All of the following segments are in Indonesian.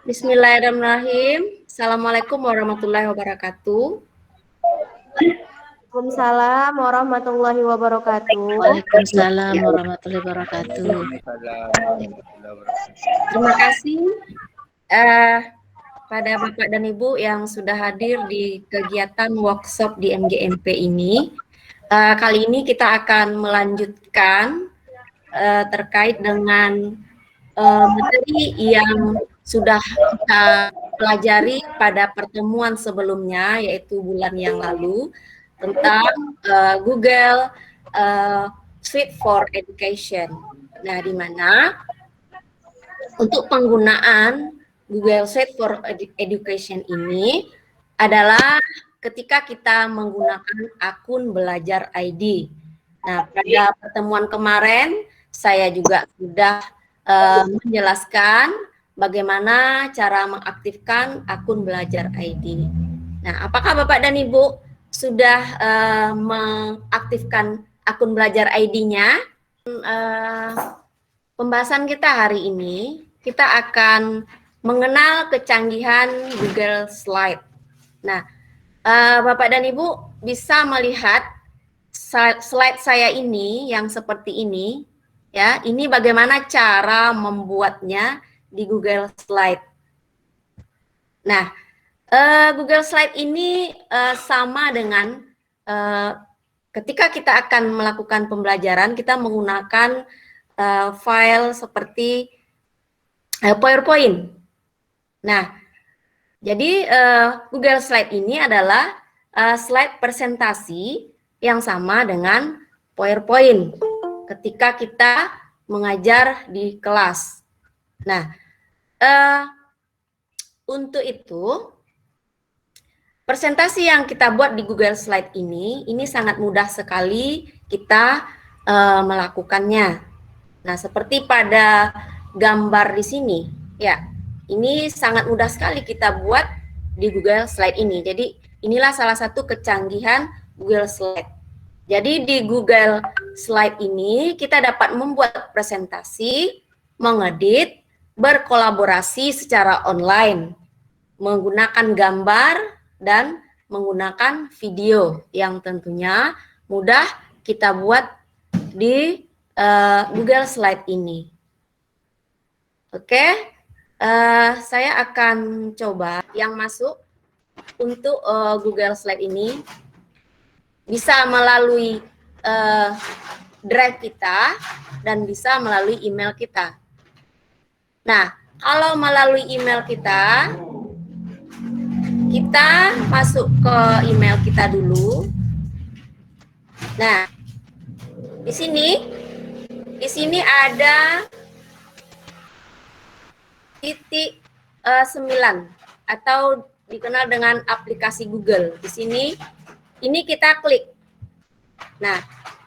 Bismillahirrahmanirrahim. Assalamualaikum warahmatullahi wabarakatuh. Waalaikumsalam warahmatullahi wabarakatuh. Waalaikumsalam warahmatullahi wabarakatuh. Terima kasih pada Bapak dan Ibu yang sudah hadir di kegiatan workshop di MGMP ini. Kali ini kita akan melanjutkan terkait dengan materi yang sudah kita pelajari pada pertemuan sebelumnya, yaitu bulan yang lalu, tentang Google Suite for Education. Nah, di mana untuk penggunaan Google Suite for Education ini adalah ketika kita menggunakan akun Belajar ID. Nah, pada pertemuan kemarin saya juga sudah menjelaskan bagaimana cara mengaktifkan akun Belajar ID. Nah, apakah Bapak dan Ibu sudah mengaktifkan akun Belajar ID-nya? Pembahasan kita hari ini, kita akan mengenal kecanggihan Google Slide. Nah, Bapak dan Ibu bisa melihat slide saya ini yang seperti ini, ya. Ini bagaimana cara membuatnya di Google Slide. Nah, Google Slide ini sama dengan ketika kita akan melakukan pembelajaran, kita menggunakan file seperti PowerPoint. Nah, jadi Google Slide ini adalah slide presentasi yang sama dengan PowerPoint ketika kita mengajar di kelas. Nah, untuk itu, presentasi yang kita buat di Google Slide ini sangat mudah sekali kita melakukannya. Nah, seperti pada gambar di sini, ya, ini sangat mudah sekali kita buat di Google Slide ini. Jadi, inilah salah satu kecanggihan Google Slide. Jadi, di Google Slide ini kita dapat membuat presentasi, mengedit, berkolaborasi secara online, menggunakan gambar, dan menggunakan video yang tentunya mudah kita buat di Google Slide ini. Oke, saya akan coba yang masuk untuk Google Slide ini bisa melalui drive kita dan bisa melalui email kita. Nah, kalau melalui email kita masuk ke email kita dulu. Nah, di sini ada titik 9 atau dikenal dengan aplikasi Google. Di sini ini kita klik. Nah,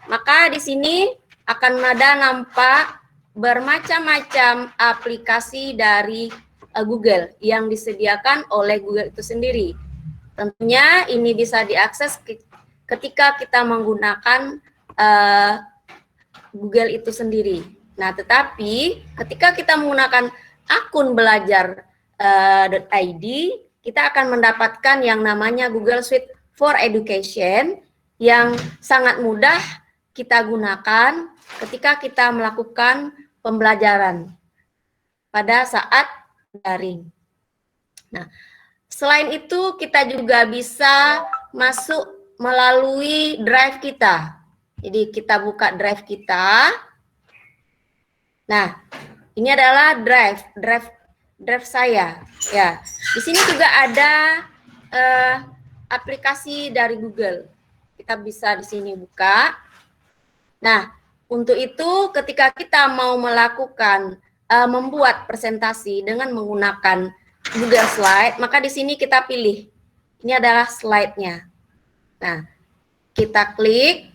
maka di sini akan ada nampak bermacam-macam aplikasi dari Google yang disediakan oleh Google itu sendiri. Tentunya ini bisa diakses ketika kita menggunakan Google itu sendiri. Nah, tetapi ketika kita menggunakan akun belajar.id, kita akan mendapatkan yang namanya Google Suite for Education yang sangat mudah kita gunakan ketika kita melakukan pembelajaran pada saat daring. Nah, selain itu kita juga bisa masuk melalui drive kita. Jadi kita buka drive kita. Nah, ini adalah drive saya. Ya, di sini juga ada aplikasi dari Google. Kita bisa di sini buka. Nah, untuk itu ketika kita mau melakukan membuat presentasi dengan menggunakan Google Slide, maka di sini kita pilih. Ini adalah slide-nya. Nah, kita klik.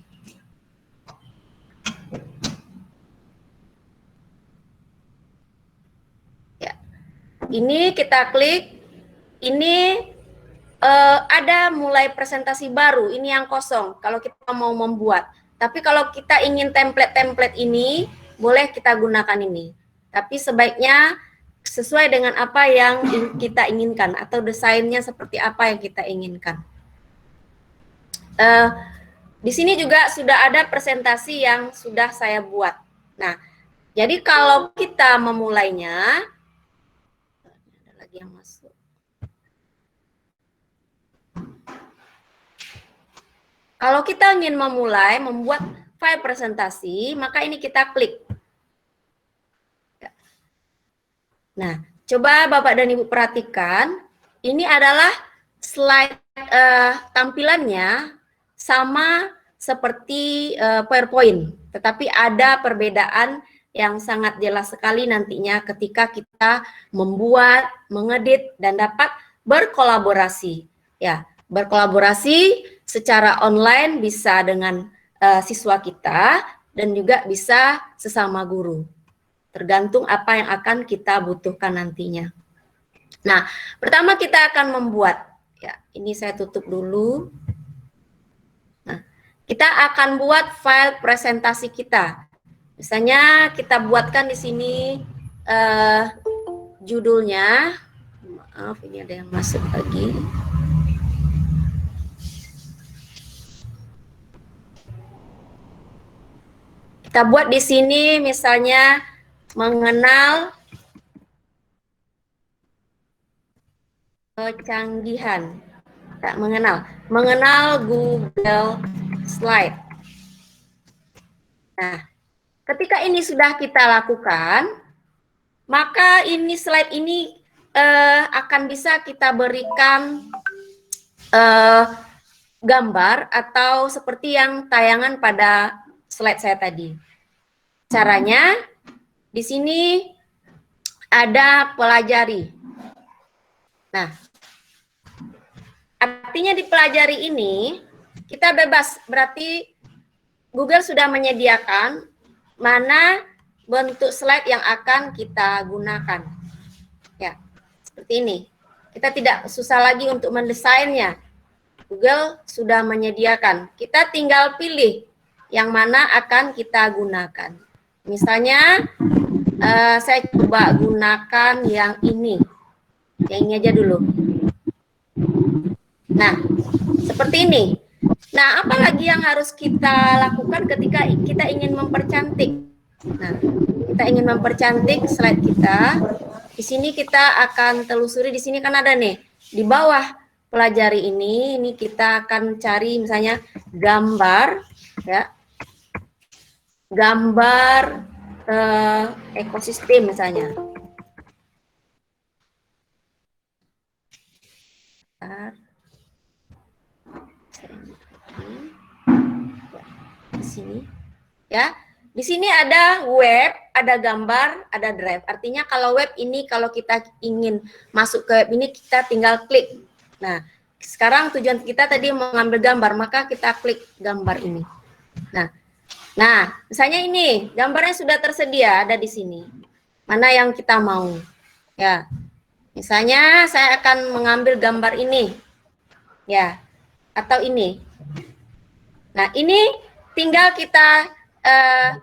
Ya. Ini kita klik. Ini ada mulai presentasi baru. Ini yang kosong kalau kita mau membuat. Tapi kalau kita ingin template-template ini, boleh kita gunakan ini. Tapi sebaiknya sesuai dengan apa yang kita inginkan atau desainnya seperti apa yang kita inginkan. Di sini juga sudah ada presentasi yang sudah saya buat. Nah, jadi kalau kita memulainya, ada lagi yang masuk. Kalau kita ingin memulai membuat file presentasi, maka ini kita klik. Nah, coba Bapak dan Ibu perhatikan, ini adalah slide tampilannya sama seperti PowerPoint, tetapi ada perbedaan yang sangat jelas sekali nantinya ketika kita membuat, mengedit, dan dapat berkolaborasi. Ya, berkolaborasi secara online bisa dengan siswa kita dan juga bisa sesama guru. Tergantung apa yang akan kita butuhkan nantinya. Nah, pertama kita akan membuat, ya, ini saya tutup dulu. Nah, kita akan buat file presentasi kita. Misalnya kita buatkan di sini judulnya, maaf ini ada yang masuk lagi. Kita buat di sini misalnya mengenal kecanggihan, mengenal Google Slide. Nah, ketika ini sudah kita lakukan, maka ini slide ini akan bisa kita berikan gambar atau seperti yang tayangan pada slide saya tadi. Caranya di sini ada pelajari. Nah, artinya di pelajari ini kita bebas, berarti Google sudah menyediakan mana bentuk slide yang akan kita gunakan. Ya, seperti ini. Kita tidak susah lagi untuk mendesainnya. Google sudah menyediakan. Kita tinggal pilih yang mana akan kita gunakan. Misalnya, saya coba gunakan yang ini. Yang ini aja dulu. Nah, seperti ini. Nah, apa lagi yang harus kita lakukan ketika kita ingin mempercantik? Nah, kita ingin mempercantik slide kita. Di sini kita akan telusuri, di sini kan ada nih, di bawah pelajari ini kita akan cari misalnya gambar, ya, gambar ekosistem misalnya. Di sini, ya. Di sini ada web, ada gambar, ada drive. Artinya kalau web ini, kalau kita ingin masuk ke web ini, kita tinggal klik. Nah, sekarang tujuan kita tadi mengambil gambar, maka kita klik gambar ini. Nah, misalnya ini, gambarnya sudah tersedia, ada di sini. Mana yang kita mau? Ya, misalnya saya akan mengambil gambar ini. Ya, atau ini. Nah, ini tinggal kita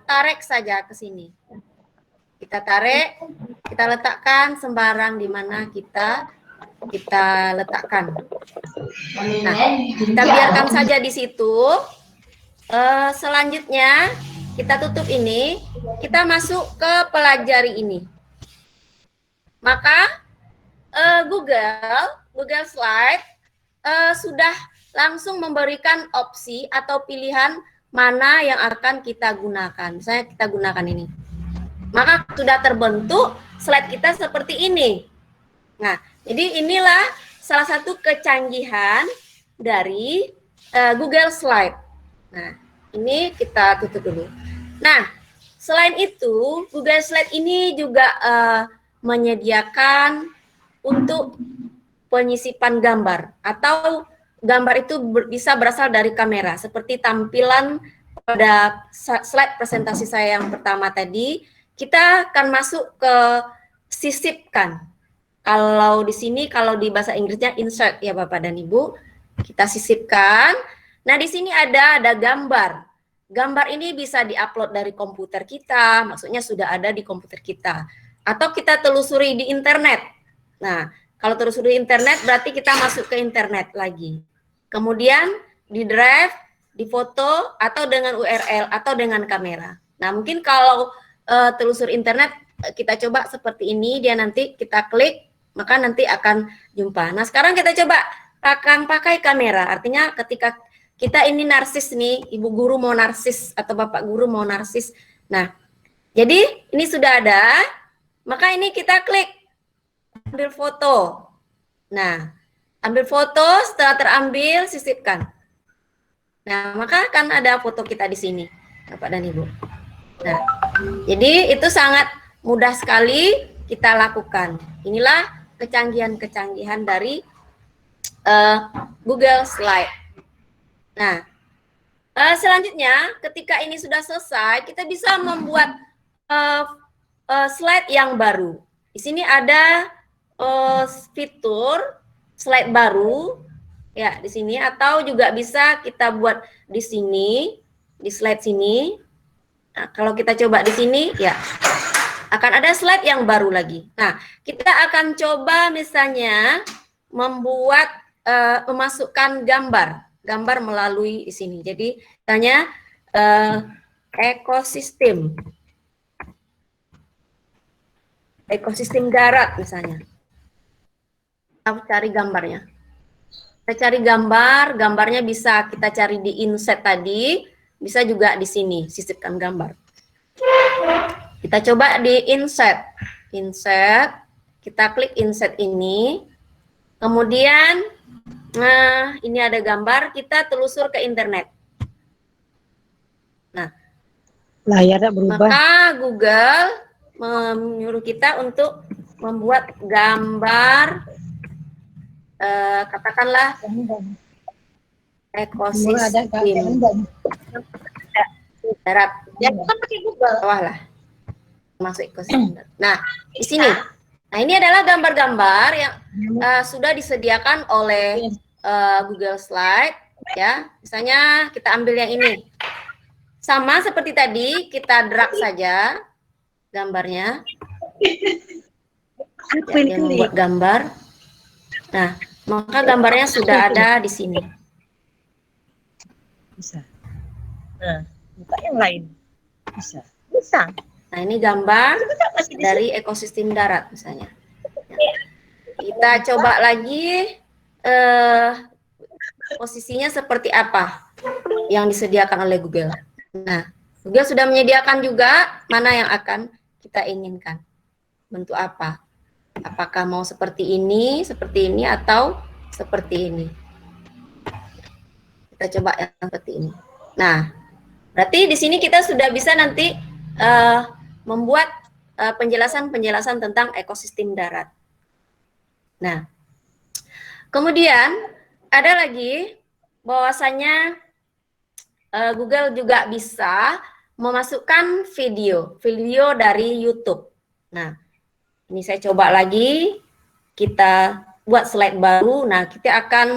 tarik saja ke sini. Kita tarik, kita letakkan sembarang di mana kita letakkan. Nah, kita biarkan saja di situ. Selanjutnya kita tutup ini, kita masuk ke pelajari ini. Maka Google Slide sudah langsung memberikan opsi atau pilihan mana yang akan kita gunakan. Misalnya kita gunakan ini. Maka sudah terbentuk slide kita seperti ini. Nah, jadi inilah salah satu kecanggihan dari Google Slide. Nah, ini kita tutup dulu. Nah, selain itu, Google Slide ini juga menyediakan untuk penyisipan gambar atau gambar itu bisa berasal dari kamera, seperti tampilan pada slide presentasi saya yang pertama tadi. Kita akan masuk ke sisipkan. Kalau di sini, kalau di bahasa Inggrisnya insert ya Bapak dan Ibu, kita sisipkan. Nah, di sini ada gambar. Gambar ini bisa diupload dari komputer kita, maksudnya sudah ada di komputer kita. atau kita telusuri di internet. Nah, kalau telusuri internet berarti kita masuk ke internet lagi. Kemudian di drive, di foto, atau dengan URL, atau dengan kamera. Nah, mungkin kalau telusur internet, kita coba seperti ini, dia nanti kita klik, maka nanti akan jumpa. Nah, sekarang kita coba pakai kamera, artinya ketika kita ini narsis nih, ibu guru mau narsis, atau bapak guru mau narsis. Nah, jadi ini sudah ada, maka ini kita klik, ambil foto. Nah, ambil foto, setelah terambil, sisipkan. Nah, maka kan ada foto kita di sini, Bapak dan Ibu. Nah, jadi itu sangat mudah sekali kita lakukan. Inilah kecanggihan-kecanggihan dari Google Slide. Nah, selanjutnya ketika ini sudah selesai, kita bisa membuat slide yang baru. Di sini ada fitur slide baru, ya di sini, atau juga bisa kita buat di sini, di slide sini. Nah, kalau kita coba di sini, ya akan ada slide yang baru lagi. Nah, kita akan coba misalnya membuat, memasukkan gambar melalui di sini. Jadi, misalnya ekosistem darat misalnya. Kita cari gambarnya. Kita cari gambarnya bisa kita cari di inset tadi, bisa juga di sini, sisipkan gambar. Kita coba di inset, kita klik inset ini, kemudian, nah ini ada gambar, kita telusur ke internet. Nah, layarnya berubah. Maka Google menyuruh kita untuk membuat gambar, katakanlah ekosistem darat. Ya, kita pakai Google. Bawah lah. Masuk ekosistem darat. Nah, di sini. Nah, ini adalah gambar-gambar yang sudah disediakan oleh Google Slide. Ya, misalnya kita ambil yang ini. Sama seperti tadi, kita drag saja gambarnya. Ya, dia membuat gambar. Nah, maka gambarnya sudah ada di sini. Bisa. Nah, buka yang lain. Bisa. Bisa. Nah, ini gambar dari ekosistem darat misalnya. Kita coba lagi posisinya seperti apa yang disediakan oleh Google. Nah, Google sudah menyediakan juga mana yang akan kita inginkan. Bentuk apa? Apakah mau seperti ini, atau seperti ini. Kita coba yang seperti ini. Nah, berarti di sini kita sudah bisa nanti membuat penjelasan-penjelasan tentang ekosistem darat. Nah, kemudian ada lagi bahwasanya Google juga bisa memasukkan video dari YouTube. Nah, ini saya coba lagi, kita buat slide baru. Nah, kita akan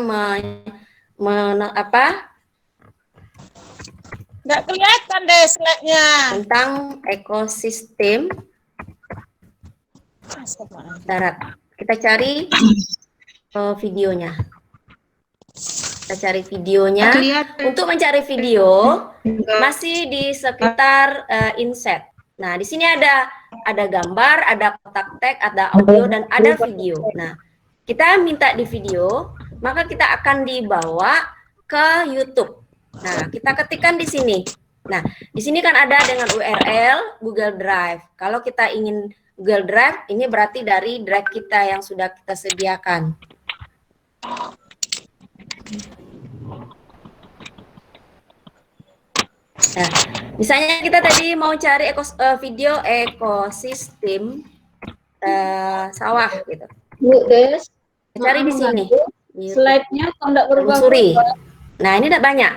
Nggak kelihatan deh slide-nya. Tentang ekosistem darat. Kita cari videonya. Kita cari videonya. Untuk mencari video masih di sekitar inset. Nah, di sini ada gambar, ada kotak teks, ada audio, dan ada video. Nah, kita minta di video, maka kita akan dibawa ke YouTube. Nah, kita ketikkan di sini. Nah, di sini kan ada dengan URL Google Drive. Kalau kita ingin Google Drive, ini berarti dari drive kita yang sudah kita sediakan. Nah, misalnya kita tadi mau cari video ekosistem sawah gitu. Bu Des, Cari di sini. slide-nya kok enggak berubah. Nah, ini tidak banyak.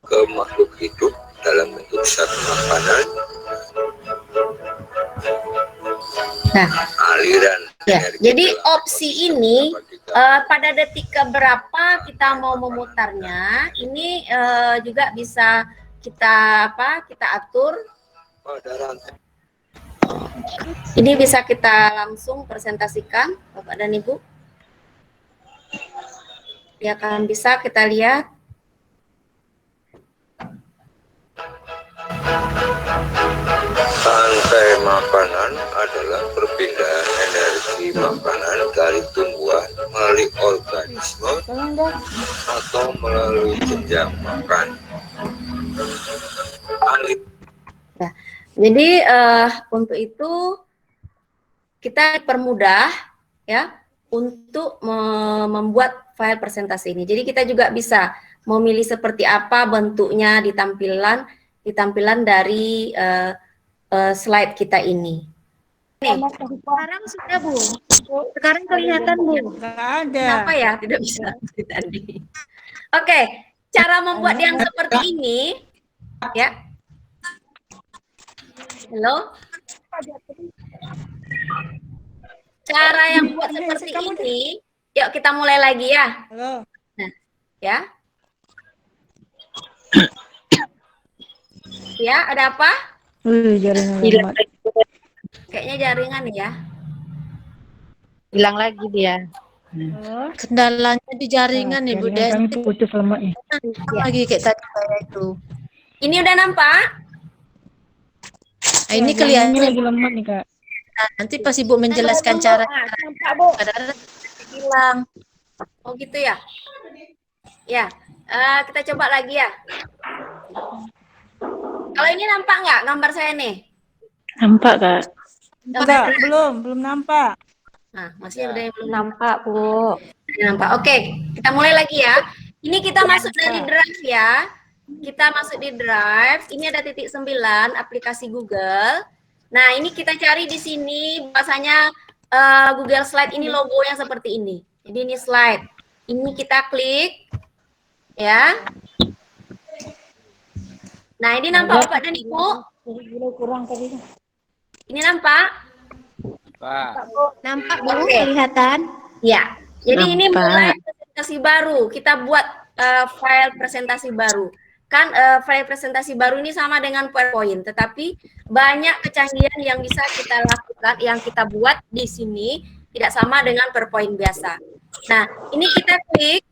Ke makhluk hidup dalam bentuk zat makanan. Nah, Aliran. ya. Jadi opsi ini pada detik keberapa kita mau memutarnya, ini juga bisa kita atur. Pada rantai Ini bisa kita langsung presentasikan, Bapak dan Ibu. Ya kan, bisa kita lihat. Rantai makanan adalah perpindahan energi makanan dari tumbuhan melalui organisme atau melalui jenjang makan. Nah, jadi untuk itu kita permudah ya untuk membuat file presentasi ini. Jadi kita juga bisa memilih seperti apa bentuknya di tampilan dari slide kita ini. Nih. Sekarang sudah, Bu. Sekarang kelihatan, Bu. Nggak ada. Kenapa ya tidak bisa tadi? Oke, cara membuat yang seperti ini ya. Halo? Cara yang buat seperti ini, yuk kita mulai lagi ya. Halo. Nah, ya. Ya, ada apa? Jaringan lemot. Kayaknya jaringan ya. Hilang lagi dia. Kendalanya di jaringan nih, Bu Des. Putus lemotnya. Lagi kayak tadi saya itu. Ini udah nampak? Nah, ini kelihatan. Ini lagi lemot nih, Kak. Nah, nanti pas Ibu menjelaskan cara kadang-kadang hilang. Oh gitu ya? Ya, kita coba lagi ya. Kalau ini nampak nggak gambar saya nih? Nampak, Kak. Gambar Belum nampak. Nah, masih ada yang belum nampak, Bu. Nampak. Oke, kita mulai lagi ya. Ini kita masuk dari Drive ya. Kita masuk di Drive. Ini ada titik 9 aplikasi Google. Nah, ini kita cari di sini bahasanya Google Slide ini logonya seperti ini. Jadi ini slide. Ini kita klik ya. Nah, ini nampak Bapak dan Ibu? Ini nampak? Nampak, Bu? Kelihatan? Ya. Jadi ini Nampak. mulai presentasi baru. Kita buat file presentasi baru. Kan file presentasi baru ini sama dengan PowerPoint, tetapi banyak kecanggihan yang bisa kita lakukan, yang kita buat di sini tidak sama dengan PowerPoint biasa. Nah, ini kita klik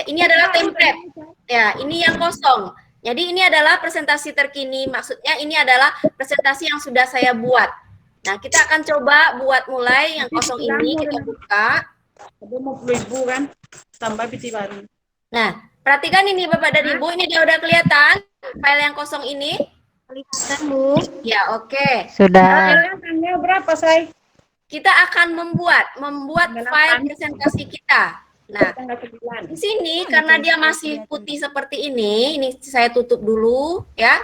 ini adalah template. Ya, ini yang kosong. Jadi ini adalah presentasi terkini. Maksudnya ini adalah presentasi yang sudah saya buat. Nah, kita akan coba buat mulai yang kosong ini, kita buka. Ada 50.000 kan? Tambah PT baru. Nah, perhatikan ini Bapak dan Ibu, ini dia udah kelihatan file yang kosong ini. Kelihatan, Bu. Ya, oke. Sudah. Tanggal berapa, Say? Kita akan membuat file presentasi kita. Nah, di sini karena dia masih putih seperti ini saya tutup dulu ya.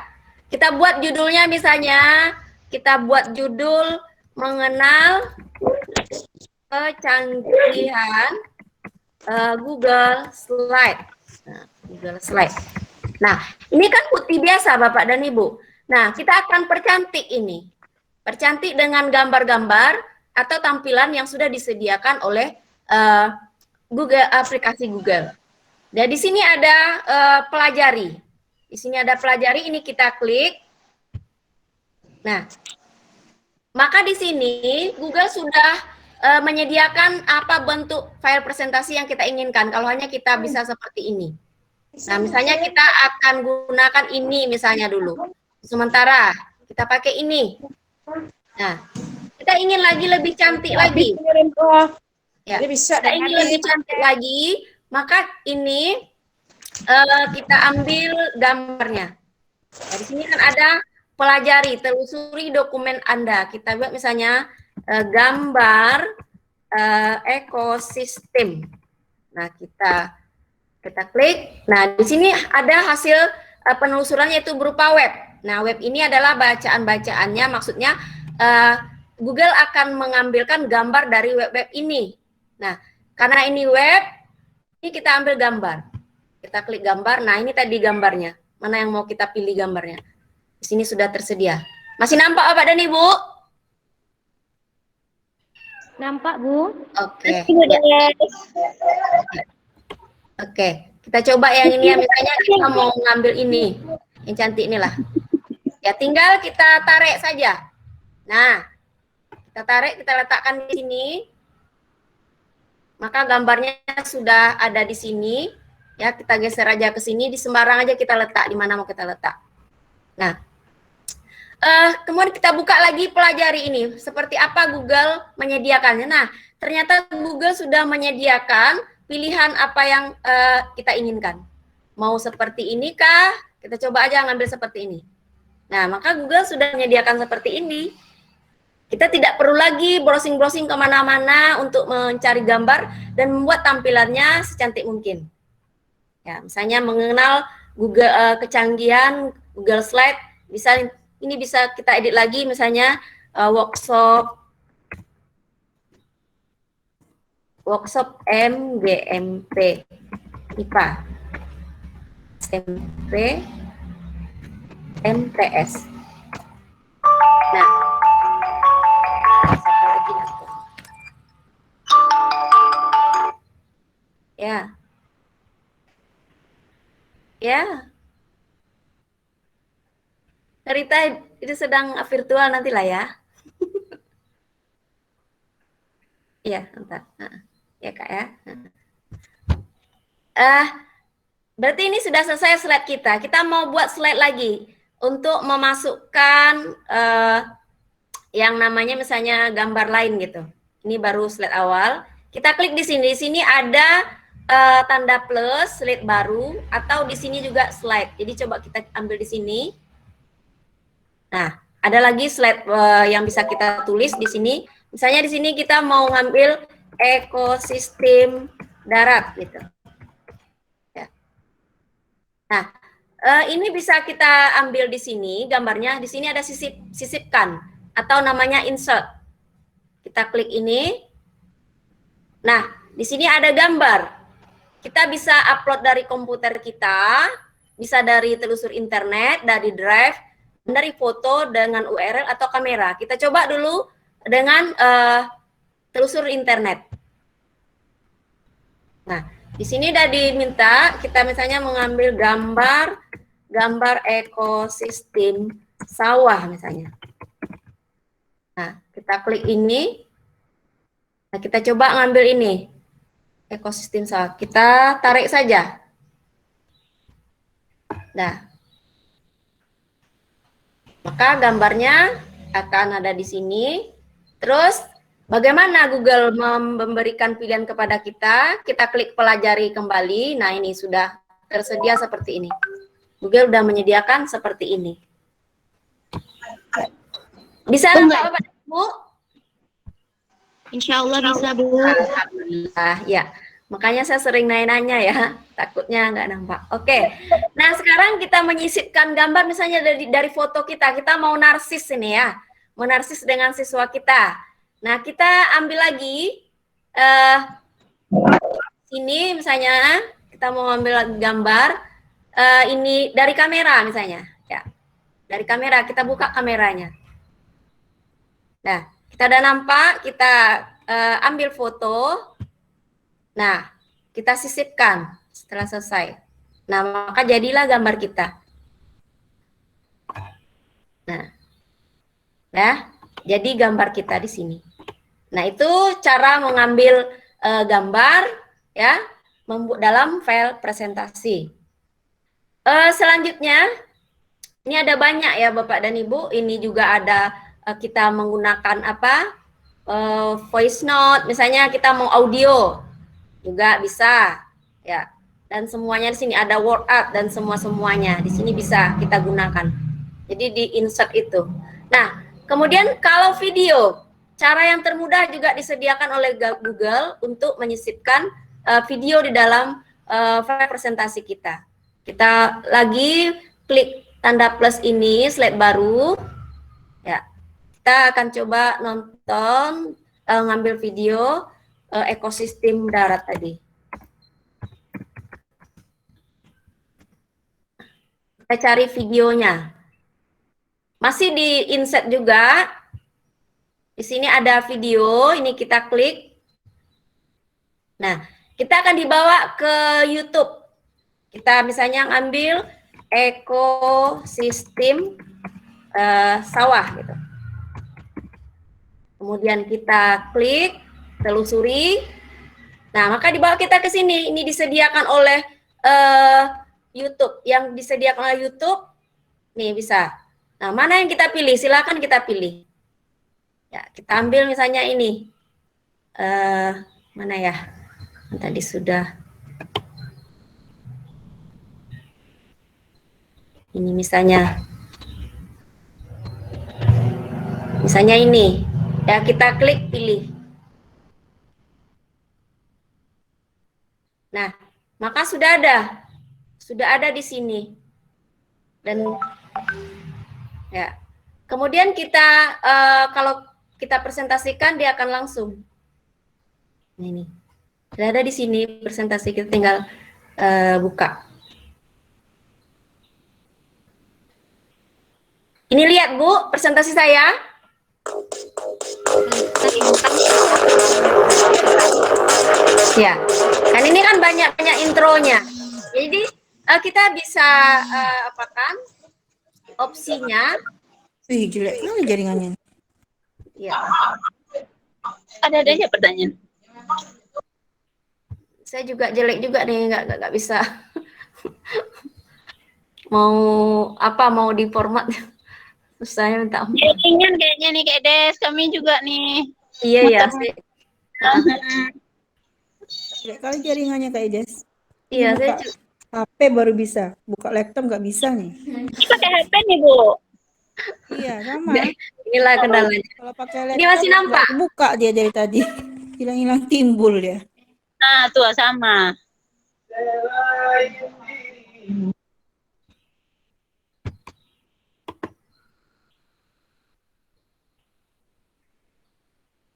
Kita buat judulnya misalnya, kita buat judul mengenal kecanggihan Google Slide. Nah, Google Slide. Nah, ini kan putih biasa Bapak dan Ibu. Nah, kita akan percantik ini. Percantik dengan gambar-gambar atau tampilan yang sudah disediakan oleh Google, aplikasi Google. Dan di sini ada pelajari. Di sini ada pelajari, ini kita klik. Nah, maka di sini Google sudah menyediakan apa bentuk file presentasi yang kita inginkan. Kalau hanya kita bisa seperti ini. Nah, misalnya kita akan gunakan ini misalnya dulu. Sementara kita pakai ini. Nah, kita ingin lagi lebih cantik lagi. Ya, kita ingin lebih cantik lagi, maka ini kita ambil gambarnya. Nah, di sini kan ada pelajari, telusuri dokumen Anda. Kita buat misalnya gambar ekosistem. Nah, kita klik. Nah, di sini ada hasil penelusurannya itu berupa web. Nah, web ini adalah bacaan-bacaannya, maksudnya Google akan mengambilkan gambar dari web-web ini. Nah, karena ini web, ini kita ambil gambar. Kita klik gambar. Nah, ini tadi gambarnya. Mana yang mau kita pilih gambarnya? Di sini sudah tersedia. Masih nampak Bapak dan Ibu? Nampak, Bu? Oke. Ya. Oke, kita coba yang ini ya. Misalnya kita mau ngambil ini. Yang cantik inilah. Ya, tinggal kita tarik saja. Nah, kita tarik, kita letakkan di sini. Maka gambarnya sudah ada di sini. Ya, kita geser aja ke sini, di sembarang aja kita letak, di mana mau kita letak. Nah, kemudian kita buka lagi pelajari ini. Seperti apa Google menyediakannya. Nah, ternyata Google sudah menyediakan pilihan apa yang kita inginkan. Mau seperti ini kah? Kita coba aja ngambil seperti ini. Nah, maka Google sudah menyediakan seperti ini. Kita tidak perlu lagi browsing-browsing kemana-mana untuk mencari gambar dan membuat tampilannya secantik mungkin. Ya, misalnya mengenal Google kecanggihan Google Slide, ini bisa kita edit lagi, misalnya workshop MGMP IPA SMP MTS. Nah, satu lagi aku. Ya. Ya. Cerita itu sedang virtual nantilah ya. Iya, entar. Ya Kak ya. Berarti ini sudah selesai slide kita. Kita mau buat slide lagi untuk memasukkan yang namanya misalnya gambar lain gitu. Ini baru slide awal. Kita klik di sini. Di sini ada tanda plus, slide baru, atau di sini juga slide. Jadi coba kita ambil di sini. Nah, ada lagi slide yang bisa kita tulis di sini. Misalnya di sini kita mau ngambil ekosistem darat gitu. Ya. Nah, ini bisa kita ambil di sini gambarnya. Di sini ada sisipkan atau namanya insert. Kita klik ini. Nah, di sini ada gambar. Kita bisa upload dari komputer kita, bisa dari telusur internet, dari drive, dari foto dengan URL atau kamera. Kita coba dulu dengan telusur internet. Nah, di sini udah diminta kita misalnya mengambil gambar ekosistem sawah misalnya. Nah, kita klik ini. Nah, kita coba ngambil ini. Ekosistem sawah. Kita tarik saja. Nah, maka gambarnya akan ada di sini. Terus bagaimana Google memberikan pilihan kepada kita? Kita klik pelajari kembali. Nah, ini sudah tersedia seperti ini. Google sudah menyediakan seperti ini. Bisa Bapak Bu? Insya Allah bisa, Bu. Alhamdulillah, ya. Makanya saya sering nanya-nanya ya, takutnya nggak nampak. Oke, nah sekarang kita menyisipkan gambar misalnya dari foto kita. Kita mau narsis ini ya, mau narsis dengan siswa kita. Nah kita ambil lagi, ini misalnya kita mau ambil gambar, ini dari kamera misalnya. Ya, dari kamera, kita buka kameranya. Nah, kita udah nampak, kita ambil foto. Nah, kita sisipkan setelah selesai. Nah, maka jadilah gambar kita. Nah, ya, jadi gambar kita di sini. Nah, itu cara mengambil gambar, ya, dalam file presentasi. Selanjutnya, ini ada banyak ya Bapak dan Ibu. Ini juga ada kita menggunakan apa? Voice note, misalnya kita mau audio. Juga bisa ya, dan semuanya di sini ada word art dan semuanya di sini bisa kita gunakan. Jadi di insert itu. Nah, kemudian kalau video, cara yang termudah juga disediakan oleh Google untuk menyisipkan video di dalam file presentasi kita. Kita lagi klik tanda plus ini, slide baru. Ya, kita akan coba nonton, ngambil video ekosistem darat tadi. Kita cari videonya. Masih di insert juga. Di sini ada video, ini kita klik. Nah, kita akan dibawa ke YouTube. Kita misalnya ngambil ekosistem sawah gitu. Kemudian kita klik, telusuri. Nah, maka dibawa kita ke sini. Ini disediakan oleh YouTube. Yang disediakan oleh YouTube, nih bisa. Nah, mana yang kita pilih? Silakan kita pilih. Ya, kita ambil misalnya ini. Mana ya? Tadi sudah. Ini misalnya ini. Ya, kita klik pilih. Nah, maka sudah ada di sini. Dan ya. Kemudian kita kalau kita presentasikan dia akan langsung. Nah, ini. Sudah ada di sini presentasi, kita tinggal buka. Ini lihat Bu, presentasi saya. Ya, kan ini kan banyak intronya. Jadi kita bisa apakan opsinya. Ih, jelek kali jaringannya. Ya. Ada aja pertanyaan. Saya juga jelek juga nih, nggak bisa. mau di format. Saya minta ampun. Jaringan kayaknya nih Kak Des, kami juga nih. Iya ya. Jelek kali jaringannya Kak Ides. Iya, buka saya HP baru bisa, buka laptop nggak bisa nih. Ini pakai HP nih Bu. Iya sama. Inilah kendalanya. Kalau pakai laptop Ini masih nampak? nggak buka dia dari tadi. Hilang-hilang timbul dia. Nah, tuh sama.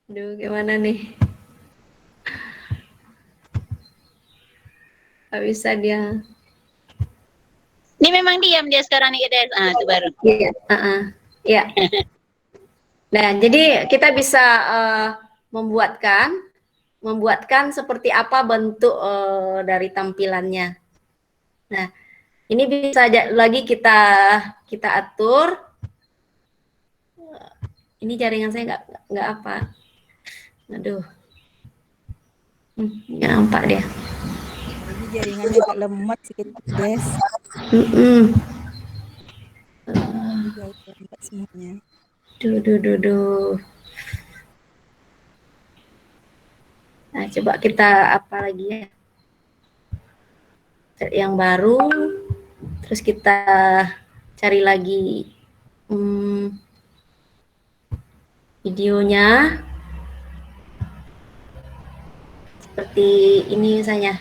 Aduh, gimana nih? Gak bisa dia. Ini memang diam dia sekarang nih Kak Des. Ah, itu baru. Iya. Iya. Nah, jadi kita bisa membuatkan seperti apa bentuk dari tampilannya. Nah, ini bisa lagi kita atur. Ini jaringan saya nggak apa. Aduh, nggak nampak dia. Jadi jaringannya agak lemot sedikit Des. Juga lemot semuanya. Duh. Nah, coba kita apa lagi ya? Yang baru, terus kita cari lagi videonya. Seperti ini misalnya.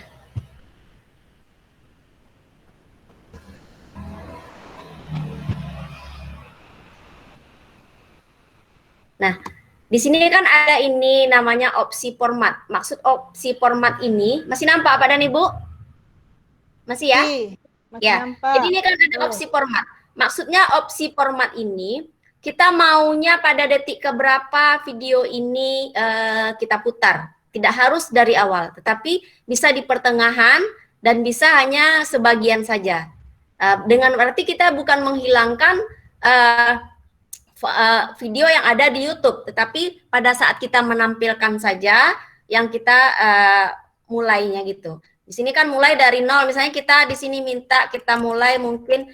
Nah, di sini kan ada ini namanya opsi format. Maksud opsi format ini, masih nampak Pak dan Ibu? Masih ya? Masih Ya. nampak. Jadi ini kan ada opsi format. Maksudnya opsi format ini, kita maunya pada detik keberapa video ini kita putar. Tidak harus dari awal, tetapi bisa di pertengahan dan bisa hanya sebagian saja. Dengan berarti kita bukan menghilangkan video yang ada di YouTube, tetapi pada saat kita menampilkan saja yang kita mulainya gitu. Di sini kan mulai dari 0, misalnya kita di sini minta kita mulai mungkin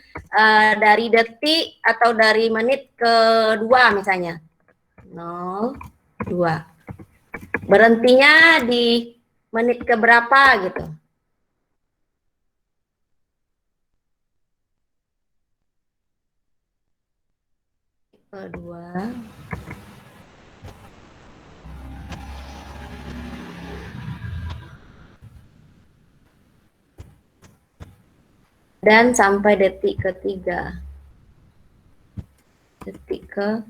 dari detik atau dari menit kedua misalnya. 0, 2. Berhentinya di menit keberapa gitu. Kedua. Dan sampai detik ketiga. Detik ke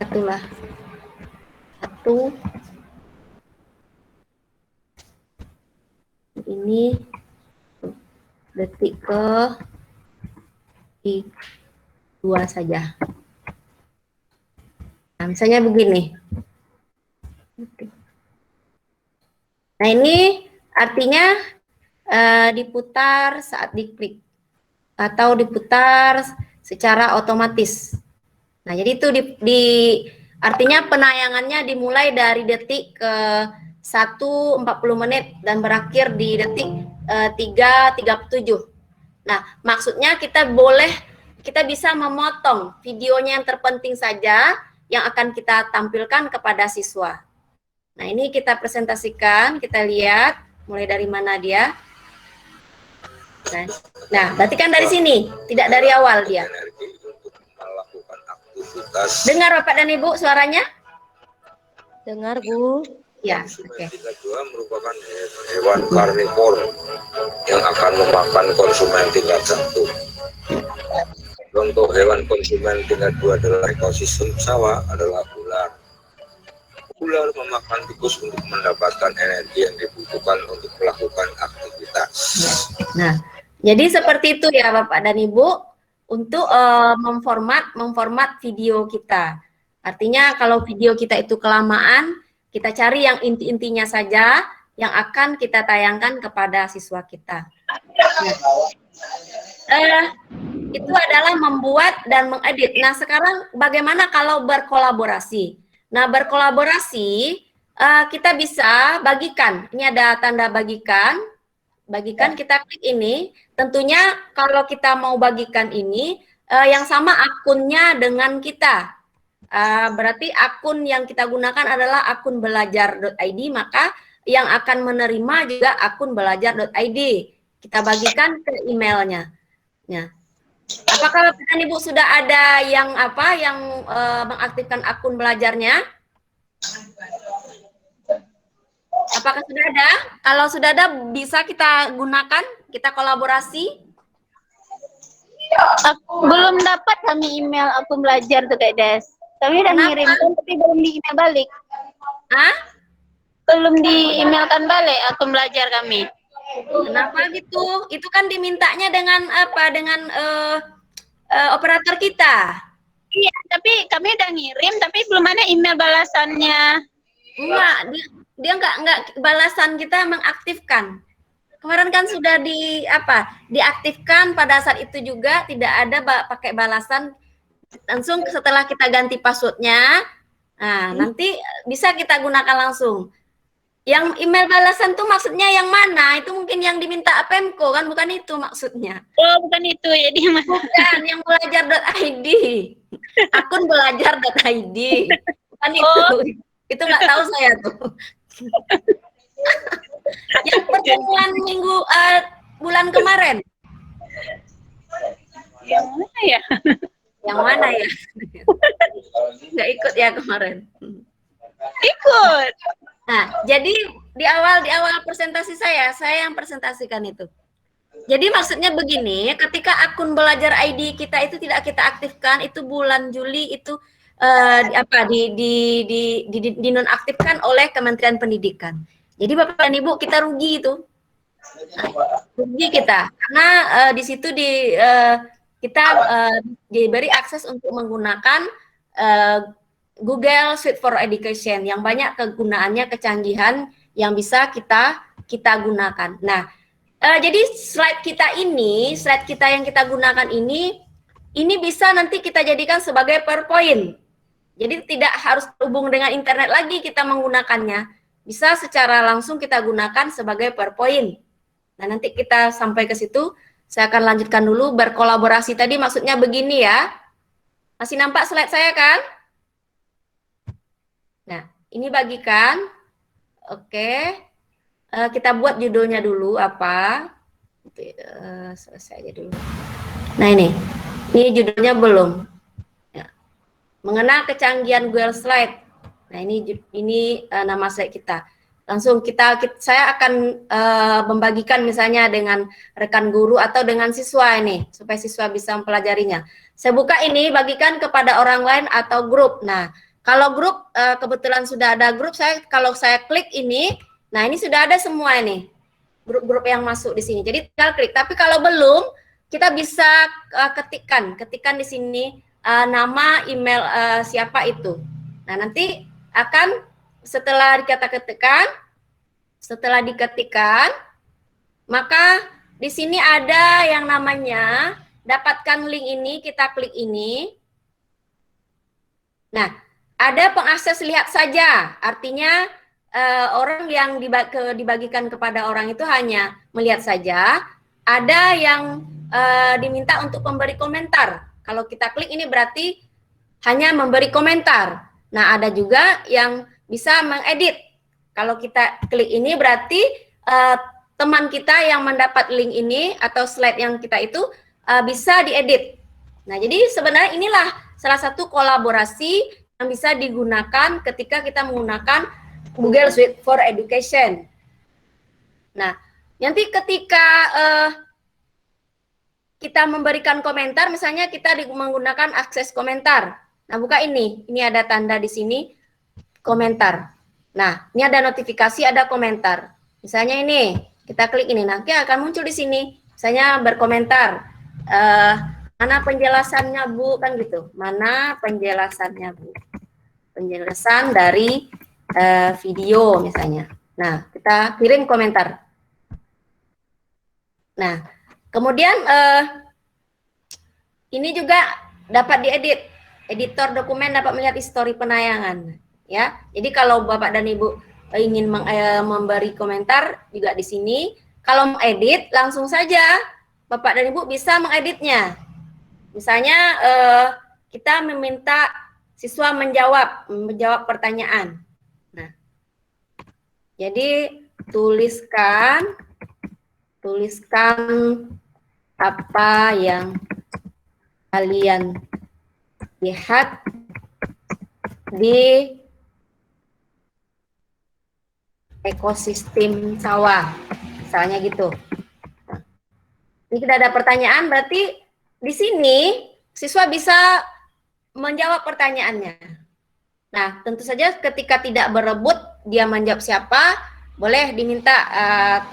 satulah. 1. Ini detik ke 2 saja. Nah, misalnya begini. Nah, ini artinya diputar saat diklik atau diputar secara otomatis. Nah, jadi itu artinya penayangannya dimulai dari detik ke 1:40 menit dan berakhir di detik 3:37. Nah, maksudnya kita bisa memotong videonya yang terpenting saja yang akan kita tampilkan kepada siswa. Nah, ini kita presentasikan, kita lihat mulai dari mana dia. Nah, berarti kan dari sini, tidak dari awal dia. Energi untuk melakukan aktivitas. Dengar Bapak dan Ibu suaranya? Dengar, Bu. Ya, Konsumen 32 merupakan hewan karnivor yang akan memakan konsumen tingkat 1. Contoh hewan konsumen tingkat 2 adalah ekosistem sawah adalah ular. Ular memakan tikus untuk mendapatkan energi yang dibutuhkan untuk melakukan aktivitas. Nah, jadi seperti itu ya Bapak dan Ibu untuk memformat video kita. Artinya kalau video kita itu kelamaan, kita cari yang inti-intinya saja yang akan kita tayangkan kepada siswa kita. Nah, itu adalah membuat dan mengedit. Nah, sekarang bagaimana kalau berkolaborasi? Nah, berkolaborasi kita bisa bagikan. Ini ada tanda bagikan. Bagikan, kita klik ini. Tentunya kalau kita mau bagikan ini yang sama akunnya dengan kita. Berarti akun yang kita gunakan adalah akun belajar.id, maka yang akan menerima juga akun belajar.id. Kita bagikan ke emailnya. Nah, apakah Bapak dan Ibu sudah ada yang mengaktifkan akun belajarnya? Apakah sudah ada? Kalau sudah ada, bisa kita gunakan, kita kolaborasi. Belum dapat kami email akun belajar tuh Kak Des. Kami udah ngirimkan tapi belum di email balik. Hah? Belum di emailkan balik akun belajar kami. Kenapa gitu? Itu kan dimintanya dengan apa? Dengan operator kita. Iya, tapi kami udah ngirim tapi belum ada email balasannya. Enggak, dia enggak balasan kita mengaktifkan. Kemarin kan sudah diaktifkan pada saat itu juga tidak ada pakai balasan. Langsung setelah kita ganti passwordnya, nah nanti bisa kita gunakan langsung. Yang email balasan tuh maksudnya yang mana? Itu mungkin yang diminta Pemko kan, bukan itu maksudnya. Oh, bukan itu ya dia mas. Bukan, yang belajar.id. Akun belajar.id. Bukan itu. Itu nggak tahu saya tuh. Yang pertemuan bulan kemarin. Yang mana ya? Yang mana ya? Nggak ikut ya kemarin. Ikut. Nah, jadi di awal presentasi saya yang presentasikan itu. Jadi maksudnya begini, ketika akun belajar ID kita itu tidak kita aktifkan, itu bulan Juli itu dinonaktifkan oleh Kementerian Pendidikan. Jadi Bapak dan Ibu kita rugi itu. Rugi kita karena di situ kita diberi akses untuk menggunakan Google Suite for Education yang banyak kegunaannya, kecanggihan yang bisa kita gunakan. Nah, jadi slide kita yang kita gunakan ini bisa nanti kita jadikan sebagai PowerPoint. Jadi tidak harus terhubung dengan internet lagi kita menggunakannya. Bisa secara langsung kita gunakan sebagai PowerPoint. Nah, nanti kita sampai ke situ. Saya akan lanjutkan dulu. Berkolaborasi tadi maksudnya begini ya. Masih nampak slide saya kan? Nah, ini bagikan. Oke. Kita buat judulnya dulu apa. Selesai aja dulu. Nah, ini judulnya belum. Ya. Mengenal kecanggihan Google Slide. Nah, ini nama slide kita. Langsung saya akan membagikan misalnya dengan rekan guru atau dengan siswa ini supaya siswa bisa mempelajarinya. Saya buka ini, bagikan kepada orang lain atau grup. Nah, kalau grup kebetulan sudah ada grup, kalau saya klik ini, nah ini sudah ada semua ini grup-grup yang masuk di sini. Jadi tinggal klik. Tapi kalau belum, kita bisa ketikkan di sini nama email siapa itu. Nah, nanti akan setelah dikata-katakan, Setelah diketikkan, maka di sini ada yang namanya dapatkan link ini, kita klik ini. Nah, ada pengakses lihat saja, artinya orang yang dibagikan kepada orang itu hanya melihat saja. Ada yang diminta untuk memberi komentar. Kalau kita klik ini berarti hanya memberi komentar. Nah, ada juga yang bisa mengedit. Kalau kita klik ini berarti teman kita yang mendapat link ini atau slide yang kita itu bisa diedit. Nah, jadi sebenarnya inilah salah satu kolaborasi yang bisa digunakan ketika kita menggunakan Google Suite for Education. Nah, nanti ketika kita memberikan komentar, misalnya kita menggunakan akses komentar. Nah, buka ini ada tanda di sini, komentar. Nah, ini ada notifikasi, ada komentar. Misalnya ini, kita klik ini, nanti akan muncul di sini. Misalnya berkomentar, mana penjelasannya Bu, kan gitu. Mana penjelasannya Bu? Penjelasan dari video misalnya. Nah, kita kirim komentar. Nah, kemudian ini juga dapat diedit. Editor dokumen dapat melihat histori penayangan. Ya, jadi kalau Bapak dan Ibu ingin memberi komentar juga di sini. Kalau mengedit langsung saja Bapak dan Ibu bisa mengeditnya. Misalnya kita meminta siswa menjawab pertanyaan. Nah, jadi tuliskan apa yang kalian lihat di ekosistem sawah, misalnya gitu. Nah, ini tidak ada pertanyaan, berarti di sini siswa bisa menjawab pertanyaannya. Nah, tentu saja ketika tidak berebut dia menjawab siapa, boleh diminta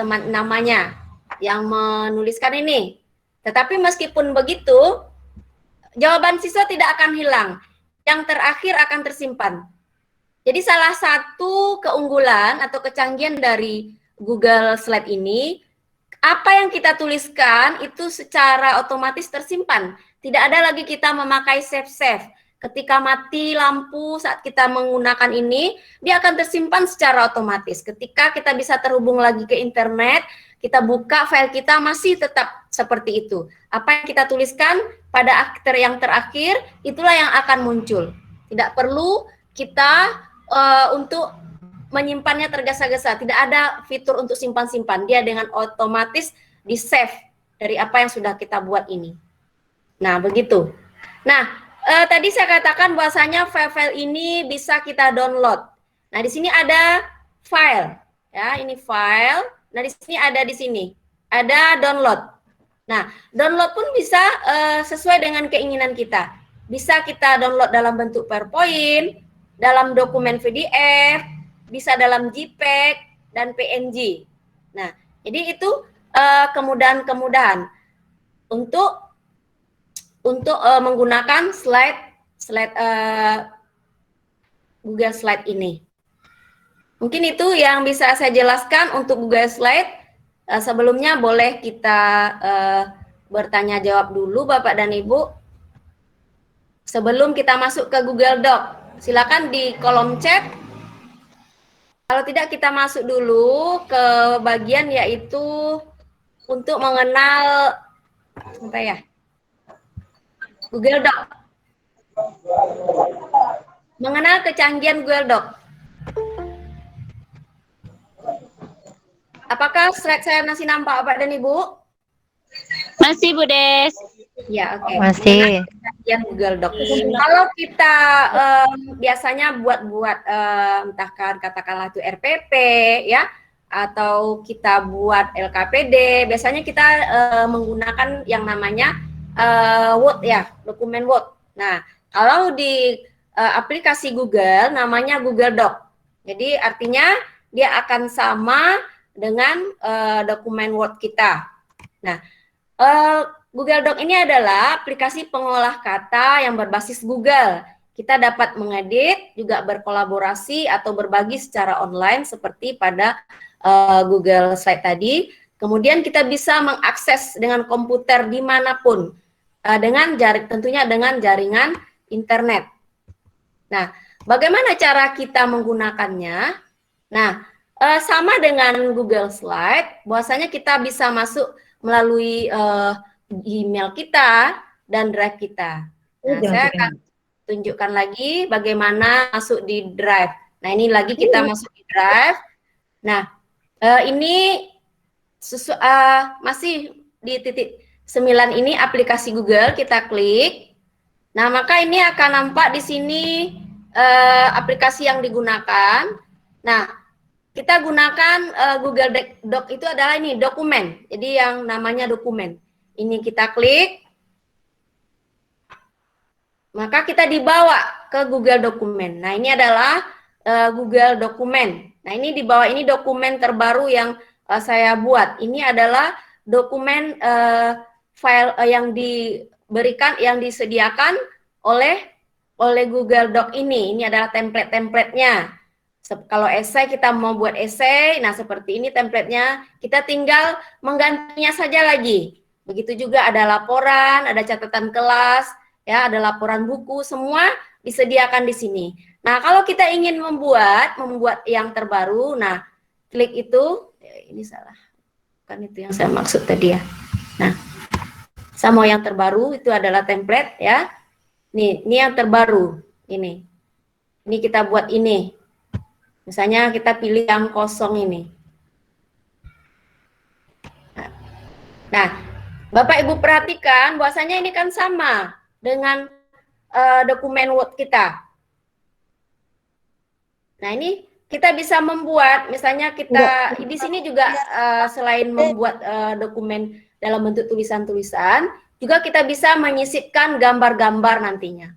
teman namanya yang menuliskan ini. Tetapi meskipun begitu, jawaban siswa tidak akan hilang. Yang terakhir akan tersimpan. Jadi salah satu keunggulan atau kecanggihan dari Google Slide ini, apa yang kita tuliskan itu secara otomatis tersimpan. Tidak ada lagi kita memakai save. Ketika mati lampu saat kita menggunakan ini, dia akan tersimpan secara otomatis. Ketika kita bisa terhubung lagi ke internet, kita buka file kita masih tetap seperti itu. Apa yang kita tuliskan pada aktor yang terakhir, itulah yang akan muncul. Tidak perlu kita untuk menyimpannya tergesa-gesa. Tidak ada fitur untuk simpan-simpan. Dia dengan otomatis di-save dari apa yang sudah kita buat ini. Nah, begitu. Nah, tadi saya katakan bahwasanya file-file ini bisa kita download. Nah, di sini ada file. Ya, ini file. Nah, di sini ada download. Nah, download pun bisa sesuai dengan keinginan kita. Bisa kita download dalam bentuk PowerPoint, dalam dokumen PDF, bisa dalam JPEG dan PNG. Nah, jadi itu kemudahan-kemudahan untuk menggunakan slide Google Slide ini. Mungkin itu yang bisa saya jelaskan untuk Google Slide. Sebelumnya boleh kita bertanya jawab dulu Bapak dan Ibu. Sebelum kita masuk ke Google Doc. Silakan di kolom chat. Kalau tidak kita masuk dulu ke bagian yaitu untuk mengenal apa ya? Google Doc. Mengenal kecanggihan Google Doc. Apakah slide saya masih nampak Bapak dan Ibu? Masih Bu Des. Ya, oke. Masih. Kecanggihan Google Doc. Kalau kita biasanya buat entah katakanlah itu RPP ya, atau kita buat LKPD, biasanya kita menggunakan yang namanya Word ya, dokumen Word. Nah, kalau di aplikasi Google namanya Google Doc. Jadi artinya dia akan sama dengan dokumen Word kita. Nah, Google Doc ini adalah aplikasi pengolah kata yang berbasis Google. Kita dapat mengedit, juga berkolaborasi atau berbagi secara online seperti pada Google Slide tadi. Kemudian kita bisa mengakses dengan komputer dimanapun, tentunya dengan jaringan internet. Nah, bagaimana cara kita menggunakannya? Nah, sama dengan Google Slide, bahwasanya kita bisa masuk melalui email kita dan Drive kita. Nah, saya akan tunjukkan lagi bagaimana masuk di Drive. Nah, ini lagi kita masuk di Drive. Nah, ini masih di titik 9 ini aplikasi Google, kita klik. Nah, maka ini akan nampak di sini aplikasi yang digunakan. Nah, kita gunakan Google Doc itu adalah ini dokumen. Jadi yang namanya dokumen. Ini kita klik. Maka kita dibawa ke Google Dokumen. Nah, ini adalah Google Dokumen. Nah, ini di bawah ini dokumen terbaru yang saya buat. Ini adalah dokumen file yang diberikan, yang disediakan oleh Google Doc ini. Ini adalah template-templatenya. Kalau esai, kita mau buat esai, nah seperti ini templatenya. Kita tinggal menggantinya saja lagi. Begitu juga ada laporan, ada catatan kelas, ya, ada laporan buku, semua disediakan di sini. Nah, kalau kita ingin membuat yang terbaru, nah klik itu. Ini salah, kan itu yang saya maksud tadi ya. Nah, sama yang terbaru itu adalah template ya. Ini yang terbaru ini kita buat ini. Misalnya kita pilih yang kosong ini. Nah, Bapak Ibu perhatikan bahwasanya ini kan sama dengan dokumen Word kita. Nah, ini kita bisa membuat, misalnya kita di sini juga selain membuat dokumen dalam bentuk tulisan-tulisan, juga kita bisa menyisipkan gambar-gambar nantinya.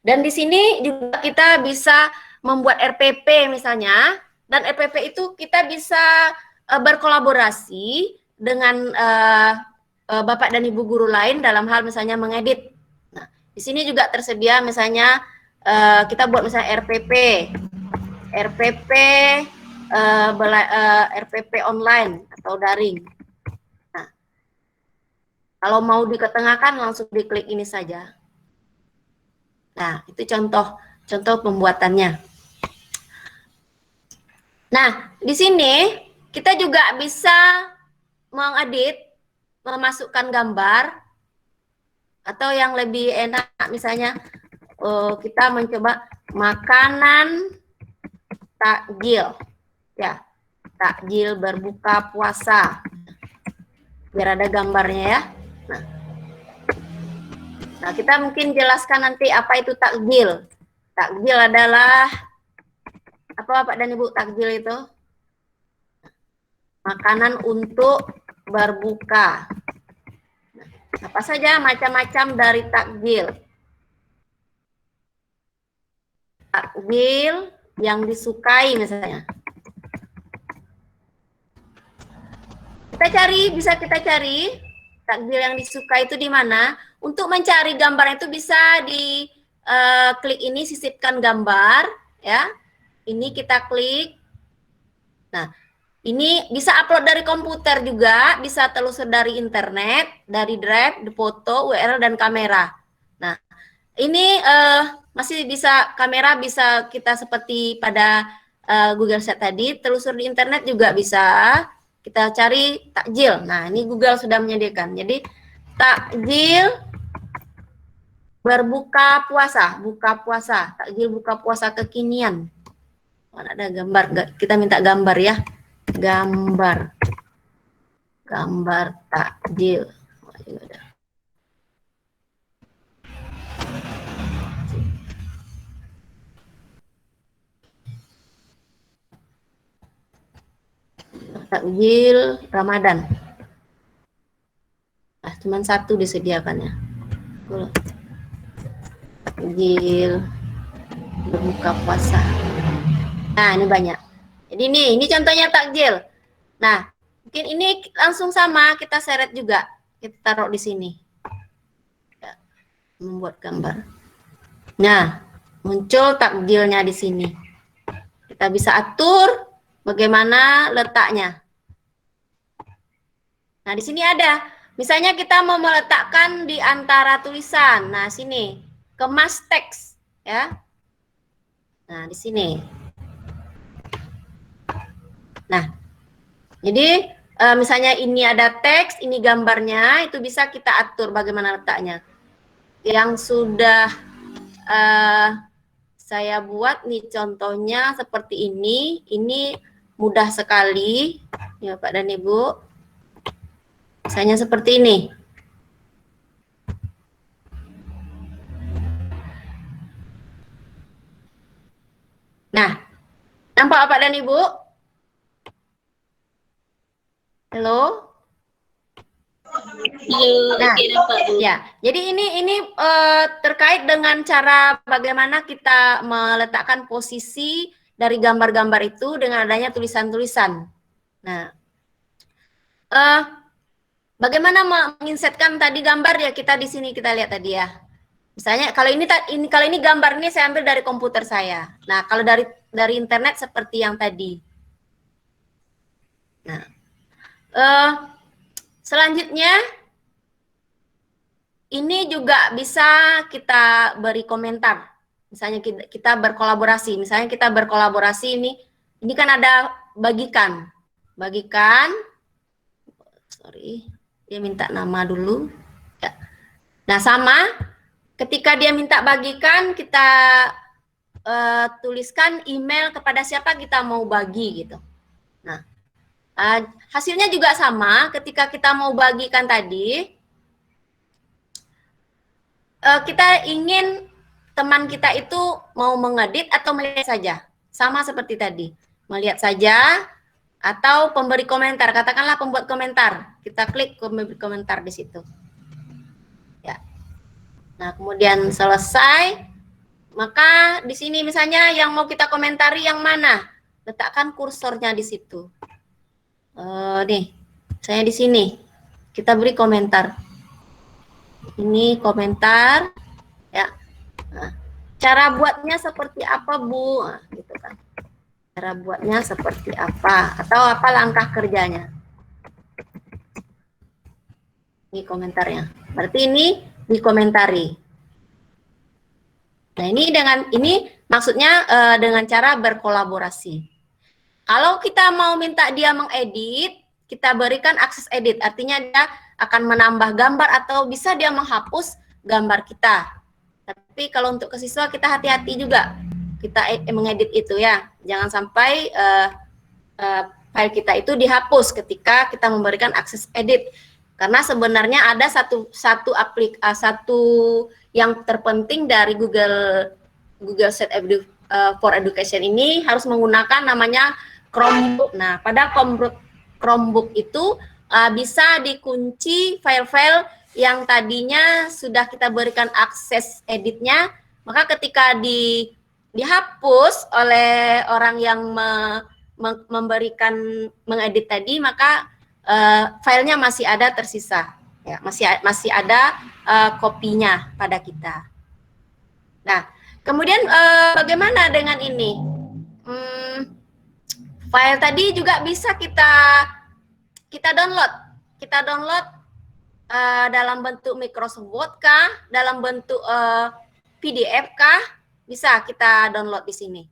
Dan di sini juga kita bisa membuat RPP misalnya, dan RPP itu kita bisa berkolaborasi dengan Bapak dan Ibu guru lain dalam hal misalnya mengedit. Nah, di sini juga tersedia misalnya kita buat misalnya RPP online atau daring. Nah, kalau mau diketengahkan langsung diklik ini saja. Nah, itu contoh pembuatannya. Nah, di sini kita juga bisa mengedit, memasukkan gambar, atau yang lebih enak misalnya kita mencoba makanan takjil, ya, takjil berbuka puasa, biar ada gambarnya ya. Nah, kita mungkin jelaskan nanti apa itu takjil. Takjil adalah apa, Bapak dan Ibu? Takjil itu makanan untuk berbuka. Nah, apa saja macam-macam dari takjil. Takjil yang disukai misalnya. Bisa kita cari takjil yang disukai itu di mana. Untuk mencari gambar itu bisa di klik ini, sisipkan gambar ya. Ini kita klik. Nah, ini bisa upload dari komputer juga, bisa telusur dari internet, dari Drive, di foto, URL dan kamera. Nah, ini masih bisa kamera, bisa kita seperti pada Google Set tadi, telusur di internet juga bisa. Kita cari takjil. Nah, ini Google sudah menyediakan. Jadi takjil berbuka puasa, takjil buka puasa kekinian. Mana ada gambar? Kita minta gambar ya. Gambar takjil. Takjil Ramadan. Nah, cuman satu disediakannya. Takjil berbuka puasa. Nah, ini banyak. Jadi ini contohnya takjil. Nah, mungkin ini langsung sama, kita seret juga. Kita taruh di sini. Ya, membuat gambar. Nah, muncul takjilnya di sini. Kita bisa atur bagaimana letaknya. Nah, di sini ada. Misalnya kita mau meletakkan di antara tulisan. Nah, sini. Kemas teks, ya. Nah, di sini. Nah, jadi misalnya ini ada teks, ini gambarnya, itu bisa kita atur bagaimana letaknya. Yang sudah saya buat nih contohnya seperti ini mudah sekali, ya Pak dan Ibu. Misalnya seperti ini. Nah, nampak Pak dan Ibu? Halo? Nah, ya. Jadi ini terkait dengan cara bagaimana kita meletakkan posisi dari gambar-gambar itu dengan adanya tulisan-tulisan. Nah, bagaimana menginsetkan tadi gambar ya, kita di sini kita lihat tadi ya. Misalnya kalau ini gambar ini saya ambil dari komputer saya. Nah, kalau dari internet seperti yang tadi. Nah, selanjutnya ini juga bisa kita beri komentar. Misalnya kita berkolaborasi. Misalnya kita berkolaborasi ini kan ada bagikan. Bagikan. Sorry, dia minta nama dulu. Ya. Nah, sama ketika dia minta bagikan, kita tuliskan email kepada siapa kita mau bagi gitu. Nah, hasilnya juga sama ketika kita mau bagikan tadi. Kita ingin teman kita itu mau mengedit atau melihat saja. Sama seperti tadi. Melihat saja atau pemberi komentar. Katakanlah pembuat komentar. Kita klik pemberi komentar di situ. Ya. Nah, kemudian selesai. Maka di sini misalnya yang mau kita komentari yang mana? Letakkan kursornya di situ. Nih, saya di sini. Kita beri komentar. Ini komentar, ya. Nah, cara buatnya seperti apa, Bu? Nah, gitu kan. Cara buatnya seperti apa? Atau apa langkah kerjanya? Ini komentarnya. Berarti ini dikomentari. Nah, ini maksudnya dengan cara berkolaborasi. Kalau kita mau minta dia mengedit, kita berikan akses edit. Artinya dia akan menambah gambar atau bisa dia menghapus gambar kita. Tapi kalau untuk ke siswa kita hati-hati juga. Kita mengedit itu ya. Jangan sampai file kita itu dihapus ketika kita memberikan akses edit. Karena sebenarnya ada satu yang terpenting dari Google Set for Education ini harus menggunakan namanya Chromebook. Nah, pada Chromebook itu bisa dikunci file-file yang tadinya sudah kita berikan akses editnya, maka ketika dihapus oleh orang yang memberikan mengedit tadi, maka filenya masih ada tersisa, ya, masih ada kopinya pada kita. Nah, kemudian bagaimana dengan ini? File tadi juga bisa kita download. Kita download dalam bentuk Microsoft Word kah, dalam bentuk PDF kah, bisa kita download di sini.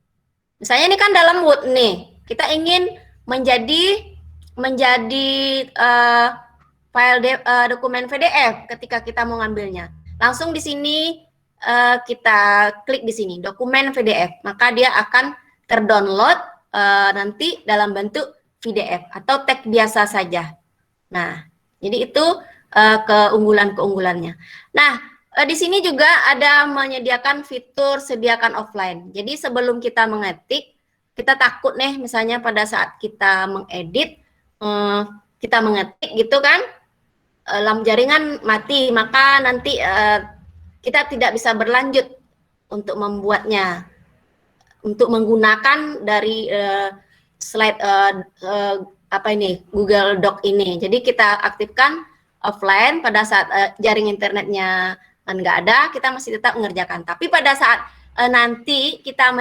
Misalnya ini kan dalam Word nih, kita ingin menjadi file dokumen PDF ketika kita mau ngambilnya. Langsung di sini kita klik di sini dokumen PDF, maka dia akan terdownload nanti dalam bentuk PDF atau teks biasa saja. Nah, jadi itu keunggulan-keunggulannya. Nah, di sini juga ada menyediakan fitur sediakan offline. Jadi sebelum kita mengetik, kita takut nih misalnya pada saat kita mengedit, kita mengetik gitu kan, jaringan mati, maka nanti kita tidak bisa berlanjut untuk membuatnya, untuk menggunakan dari slide Google Doc ini. Jadi kita aktifkan offline pada saat jaring internetnya nggak ada, kita masih tetap mengerjakan. Tapi pada saat nanti kita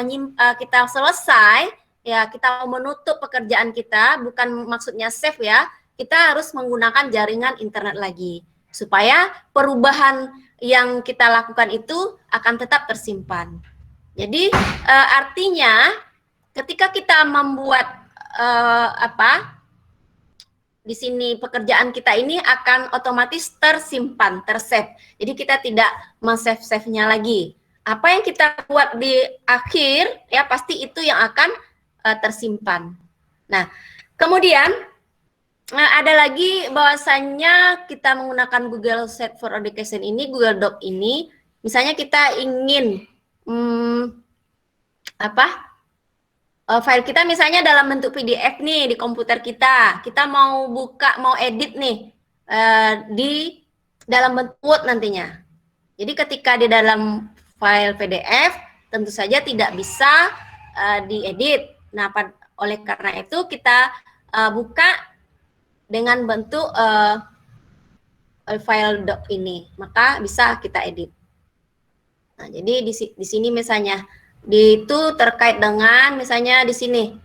selesai ya kita mau menutup pekerjaan kita, bukan maksudnya save ya, kita harus menggunakan jaringan internet lagi supaya perubahan yang kita lakukan itu akan tetap tersimpan. Jadi artinya ketika kita membuat di sini pekerjaan kita ini akan otomatis tersimpan, tersave. Jadi kita tidak men-save-nya lagi. Apa yang kita buat di akhir ya pasti itu yang akan tersimpan. Nah, kemudian ada lagi bahwasannya kita menggunakan Google Sheet for Education ini, Google Doc ini, misalnya kita ingin file kita misalnya dalam bentuk PDF nih di komputer kita mau buka, mau edit nih di dalam bentuk Word nantinya. Jadi ketika di dalam file PDF tentu saja tidak bisa diedit. Nah, oleh karena itu kita buka dengan bentuk file doc ini, maka bisa kita edit. Nah, jadi di sini misalnya itu terkait dengan misalnya di sini,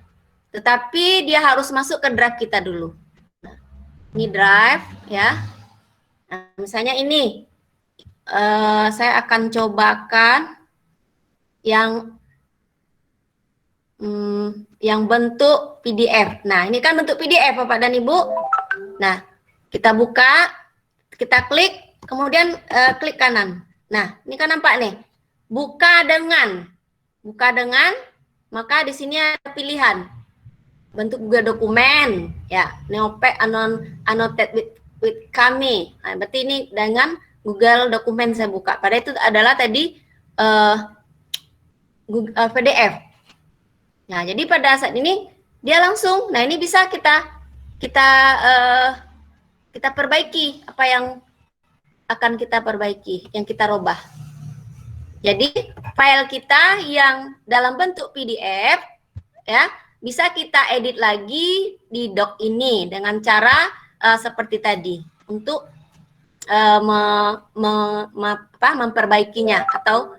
tetapi dia harus masuk ke drive kita dulu. Nah, ini drive ya. Nah, misalnya ini saya akan cobakan yang bentuk PDF. Nah, ini kan bentuk PDF Bapak dan Ibu. Nah, kita buka, kita klik, kemudian klik kanan. Nah, ini kan nampak nih, buka dengan, maka di sini ada pilihan bentuk Google dokumen, ya, Neopet annotate with kami. Nah, berarti ini dengan Google dokumen saya buka. Pada itu adalah tadi PDF. Nah, jadi pada saat ini dia langsung, nah ini bisa kita perbaiki apa yang akan kita perbaiki, yang kita robah. Jadi file kita yang dalam bentuk PDF ya bisa kita edit lagi di doc ini dengan cara seperti tadi untuk memperbaikinya atau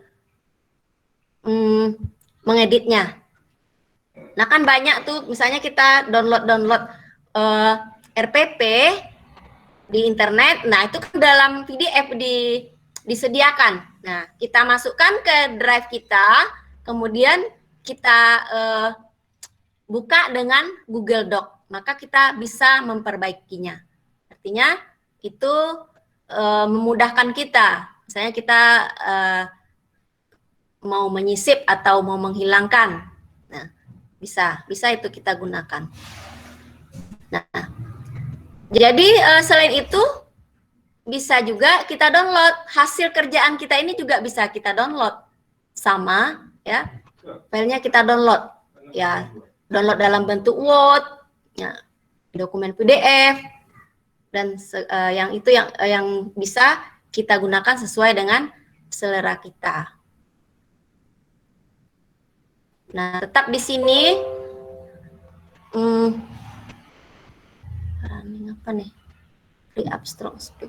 mengeditnya. Nah kan banyak tuh misalnya kita download RPP di internet, nah itu kan dalam PDF disediakan. Nah kita masukkan ke drive kita, kemudian kita buka dengan Google Doc, maka kita bisa memperbaikinya. Artinya itu memudahkan kita. Misalnya kita mau menyisip atau mau menghilangkan, nah bisa itu kita gunakan. Nah, jadi selain itu bisa juga kita download hasil kerjaan kita ini juga bisa kita download sama ya, filenya kita download ya, download dalam bentuk Word, ya, dokumen PDF dan yang itu yang bisa kita gunakan sesuai dengan selera kita. Nah, tetap di sini running apa nih? Free up strong speed.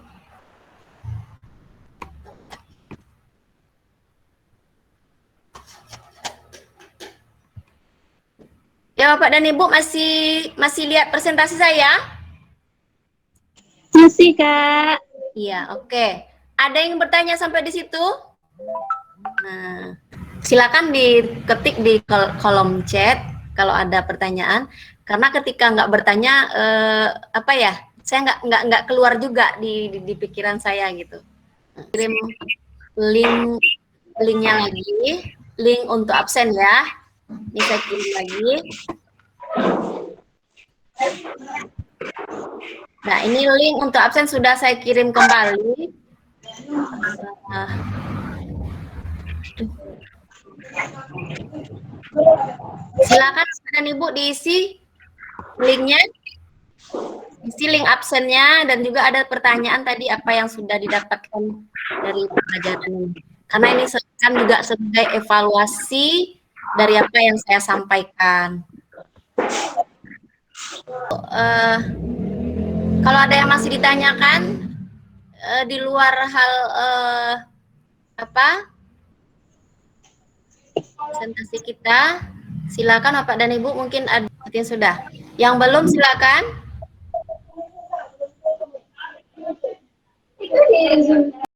Ya, Bapak dan Ibu masih lihat presentasi saya? Masih, Kak. Iya, oke. Ada yang bertanya sampai di situ? Nah, silakan diketik di kolom chat kalau ada pertanyaan. Karena ketika nggak bertanya, saya nggak keluar juga di pikiran saya gitu. Kirim linknya lagi, link untuk absen ya. Ini saya kirim lagi. Nah, ini link untuk absen sudah saya kirim kembali. Silakan dan Ibu diisi linknya, isi link absennya, dan juga ada pertanyaan tadi apa yang sudah didapatkan dari pelajaran ini. Karena ini kan juga sebagai evaluasi dari apa yang saya sampaikan. Kalau ada yang masih ditanyakan di luar hal presentasi kita, Silakan Bapak dan Ibu, mungkin ada yang sudah. Yang belum silakan.